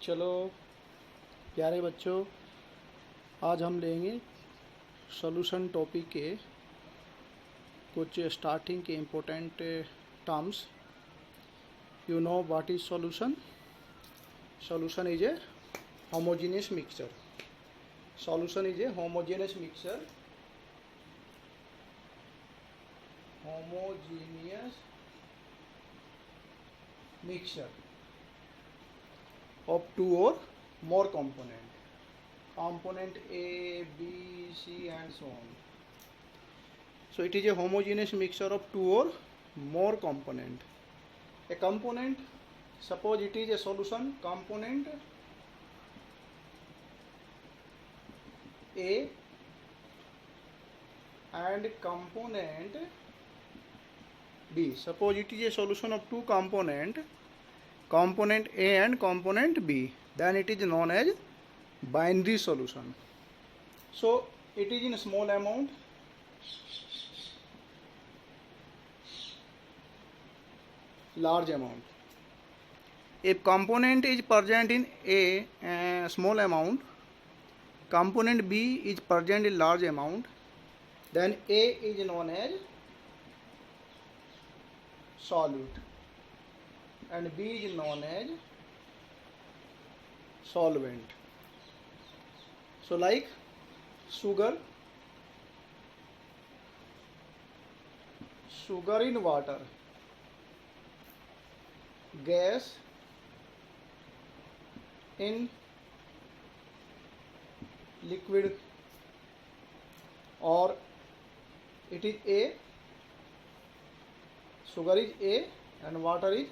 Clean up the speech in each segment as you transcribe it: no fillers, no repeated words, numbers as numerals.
चलो प्यारे बच्चों, आज हम लेंगे सॉल्यूशन टॉपिक के कुछ स्टार्टिंग के important terms. You know what is solution? Solution is a homogeneous mixture. Solution is a homogeneous mixture. Homogeneous mixture of two or more component. Component A, B, C and so on. So it is a homogeneous mixture of two or more component. A component, suppose it is a solution component A and component B. Suppose it is a solution of two component A and component B, then it is known as binary solution. So it is in small amount, large amount. If component is present in A small amount, component B is present in large amount, then A is known as solute and B is known as solvent. So like sugar in water, gas in liquid, or it is A, sugar is A and water is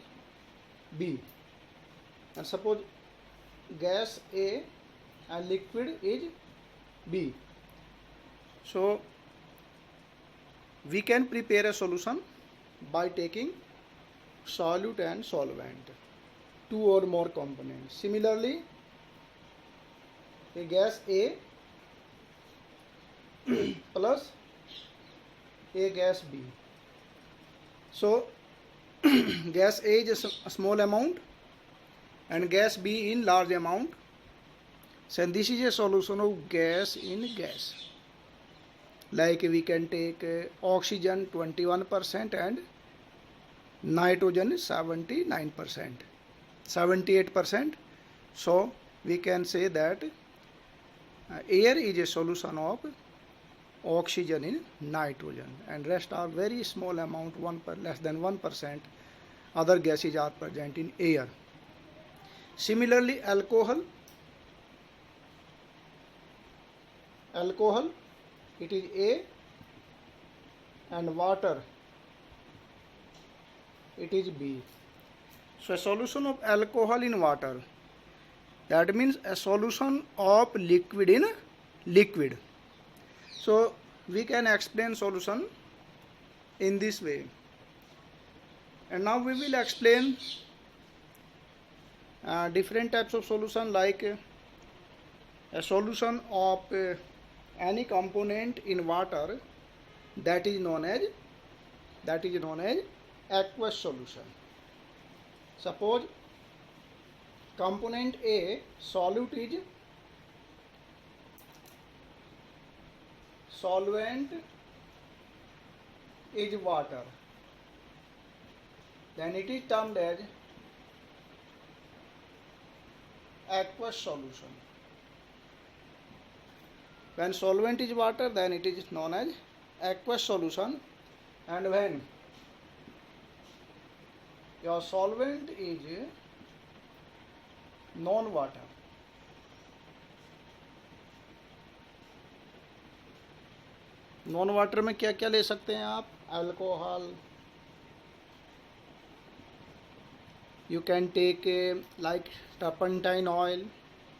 B, and suppose gas A and liquid is B. So we can prepare a solution by taking solute and solvent, two or more components. Similarly, a gas A plus a gas B. So gas A is a small amount and gas B in large amount. So this is a solution of gas in gas. Like we can take oxygen 21% and nitrogen 79%, 78%. So we can say that air is a solution of oxygen in nitrogen, and rest are very small amount, less than 1%. Other gases are present in air. Similarly, alcohol, it is A, and water, it is B. So a solution of alcohol in water, that means a solution of liquid in liquid. So we can explain solution in this way. And now we will explain different types of solution, like a solution of any component in water, that is known as aqueous solution. Suppose component A, solute is solvent is water, then it is termed as aqueous solution. When solvent is water, then it is known as aqueous solution, and when your solvent is non-water, non water में क्या क्या ले सकते हैं आप? Alcohol, you can take like turpentine oil,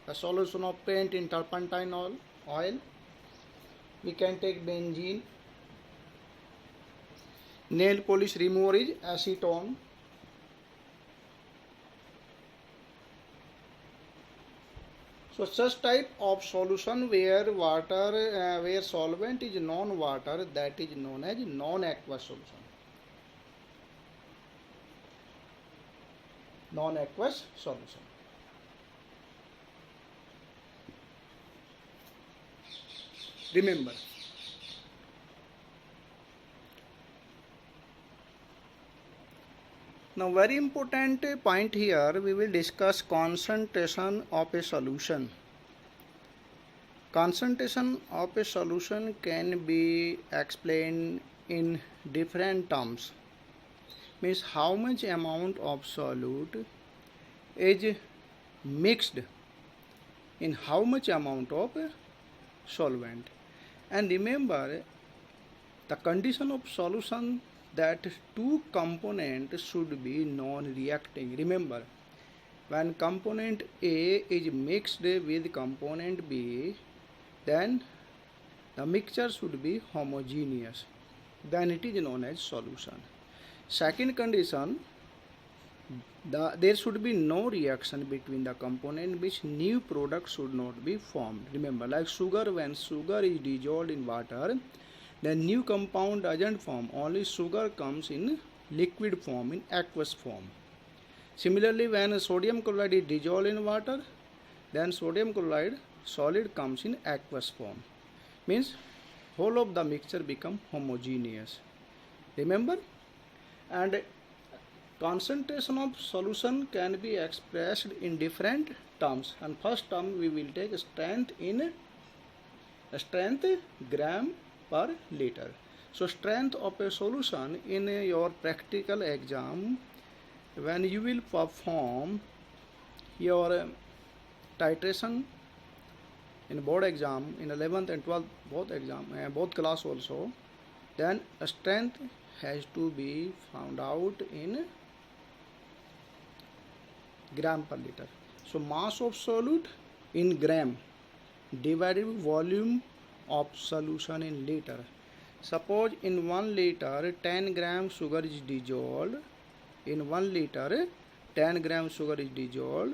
a solution of paint in turpentine oil. We can take benzene. Nail polish remover is acetone. So such type of solution where where solvent is non-water, that is known as non-aqueous solution. Non-aqueous solution. Remember. Now very important point here, we will discuss concentration of a solution. Concentration of a solution can be explained in different terms. Means how much amount of solute is mixed in how much amount of solvent. And remember, the condition of solution that two components should be non-reacting. Remember, when component A is mixed with component B, then the mixture should be homogeneous. Then it is known as solution. Second condition, there should be no reaction between the component, which new product should not be formed. Remember, like sugar, when sugar is dissolved in water, then new compound doesn't form, only sugar comes in liquid form, in aqueous form. Similarly, when sodium chloride is dissolved in water, then sodium chloride solid comes in aqueous form. Means whole of the mixture become homogeneous. Remember? And concentration of solution can be expressed in different terms. And first term we will take strength gram per liter. So strength of a solution in your practical exam, when you will perform your titration in board exam, in 11th and 12th both exam, both class also, then strength has to be found out in gram per liter. So mass of solute in gram divided by volume of solution in liter. Suppose in 1 liter 10 gram sugar is dissolved. In 1 liter 10 gram sugar is dissolved.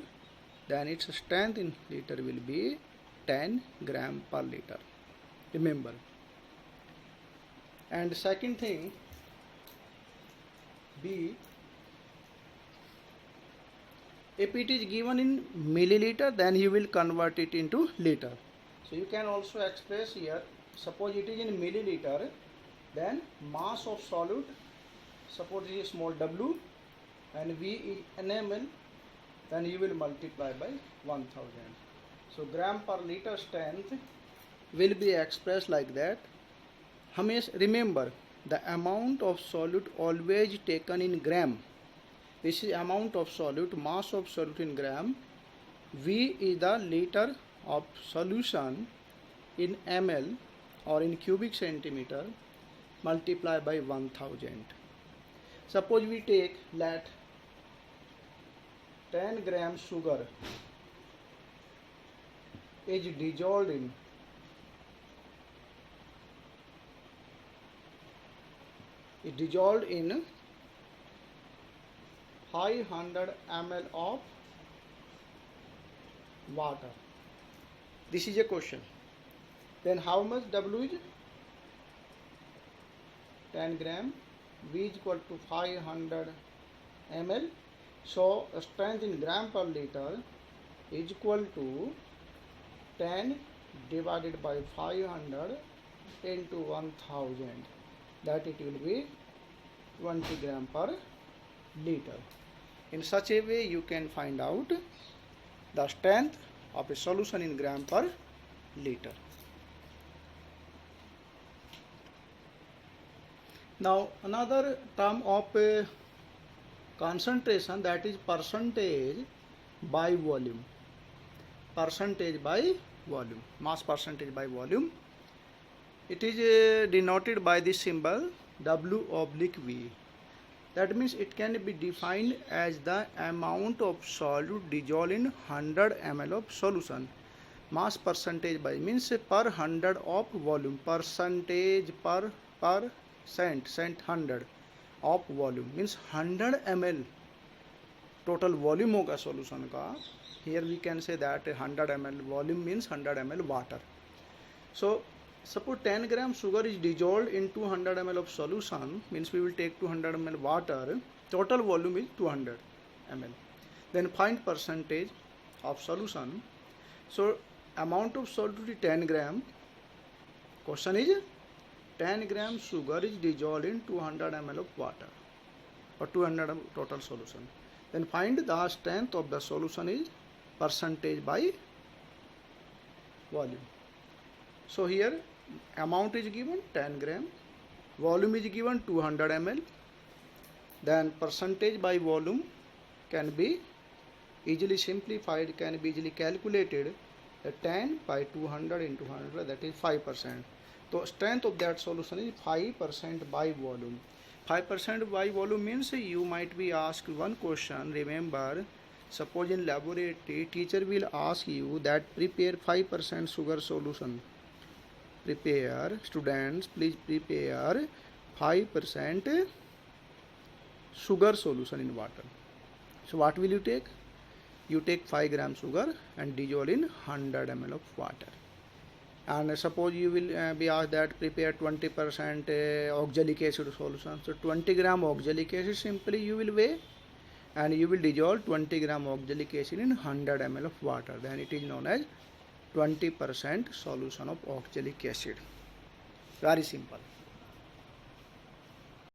Then its strength in liter will be 10 gram per liter. Remember. And second thing, B, if it is given in milliliter, then you will convert it into liter. So you can also express here, suppose it is in milliliter, then mass of solute, suppose it is small w and V is in ml, then you will multiply by 1000. So gram per liter strength will be expressed like that. Remember, the amount of solute always taken in gram. This is amount of solute, mass of solute in gram. V is the liter of solution in ml or in cubic centimeter, multiply by 1000. Suppose we take let 10 gram sugar is dissolved in 500 ml of water. This is a question. Then how much W is? 10 gram. V is equal to 500 ml. So strength in gram per liter is equal to 10 divided by 500 into 1000. That it will be 20 gram per liter. In such a way you can find out the strength of a solution in gram per liter. Now another term of concentration, that is percentage by volume. Percentage by volume, mass percentage by volume. It is denoted by this symbol W/V. That means it can be defined as the amount of solute dissolved in 100 ml of solution. Mass percentage by means per 100 of volume. Percentage per cent 100 of volume means 100 ml total volume होगा solution का. Here we can say that 100 ml volume means 100 ml water. So suppose 10 gram sugar is dissolved in 200 ml of solution, means we will take 200 ml water, total volume is 200 ml. Then find percentage of solution. So amount of solute is 10 gram Question is 10 gram sugar is dissolved in 200 ml of water or 200 ml total solution. Then find the strength of the solution is percentage by volume. So here amount is given 10 gram, volume is given 200 ml. Then percentage by volume can be easily simplified, can be easily calculated. 10 by 200 into 100, that is 5%. So strength of that solution is 5% by volume. 5% by volume means you might be asked one question. Remember, suppose in laboratory teacher will ask you that prepare 5% sugar solution. Prepare, students, please prepare 5% sugar solution in water. So what will you take? You take 5 gram sugar and dissolve in 100 ml of water. And suppose you will be asked that prepare 20% oxalic acid solution. So 20 gram oxalic acid simply you will weigh and you will dissolve 20 gram oxalic acid in 100 ml of water. Then it is known as 20% solution of oxalic acid. Very simple.